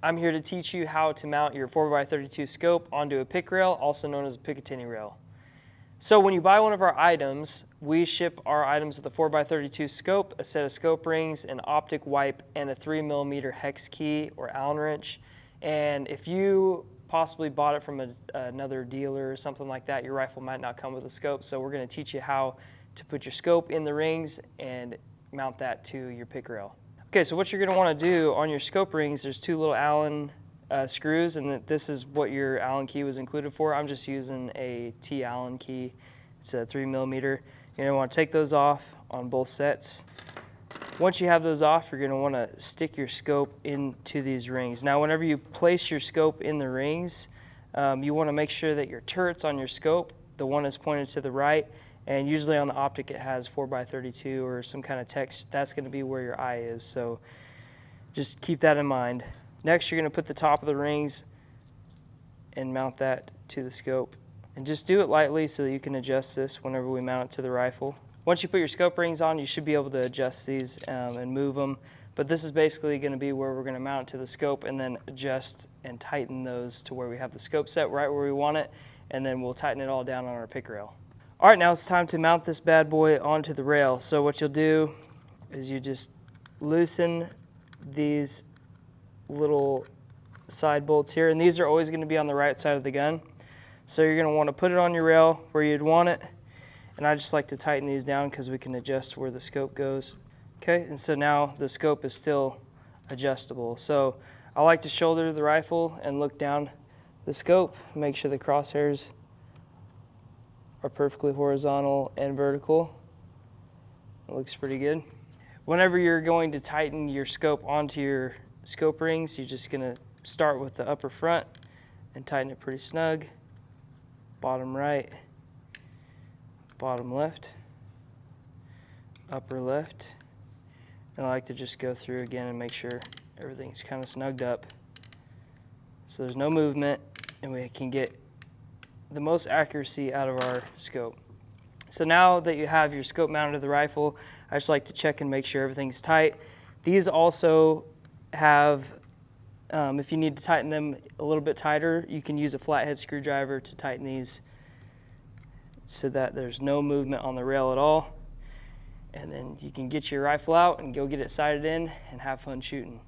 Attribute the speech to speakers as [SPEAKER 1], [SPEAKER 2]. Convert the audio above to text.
[SPEAKER 1] I'm here to teach you how to mount your 4x32 scope onto a pick rail, also known as a Picatinny rail. So when you buy one of our items, we ship our items with a 4x32 scope, a set of scope rings, an optic wipe, and a 3mm hex key or Allen wrench. And if you possibly bought it from another dealer or something like that, your rifle might not come with a scope. So we're going to teach you how to put your scope in the rings and mount that to your pick rail. Okay, so what you're going to want to do on your scope rings, there's two little Allen screws, and this is what your Allen key was included for. I'm just using a T Allen key. It's a 3mm. You're going to want to take those off on both sets. Once you have those off, you're going to want to stick your scope into these rings. Now, whenever you place your scope in the rings, you want to make sure that your turret's on your scope, the one is pointed to the right, and usually on the optic it has 4x32 or some kind of text. That's going to be where your eye is, so just keep that in mind. Next, you're going to put the top of the rings and mount that to the scope. And just do it lightly so that you can adjust this whenever we mount it to the rifle. Once you put your scope rings on, you should be able to adjust these and move them. But this is basically going to be where we're going to mount it to the scope and then adjust and tighten those to where we have the scope set right where we want it, and then we'll tighten it all down on our pick rail. All right, now it's time to mount this bad boy onto the rail. So what you'll do is you just loosen these little side bolts here, and these are always going to be on the right side of the gun. So you're going to want to put it on your rail where you'd want it, and I just like to tighten these down because we can adjust where the scope goes. Okay, and so now the scope is still adjustable. So I like to shoulder the rifle and look down the scope, make sure the crosshairs are perfectly horizontal and vertical. It looks pretty good. Whenever you're going to tighten your scope onto your scope rings, you're just going to start with the upper front and tighten it pretty snug. Bottom right, bottom left, upper left. And I like to just go through again and make sure everything's kind of snugged up so there's no movement and we can get the most accuracy out of our scope. So now that you have your scope mounted to the rifle, I just like to check and make sure everything's tight. These also have, if you need to tighten them a little bit tighter, you can use a flathead screwdriver to tighten these so that there's no movement on the rail at all. And then you can get your rifle out and go get it sighted in and have fun shooting.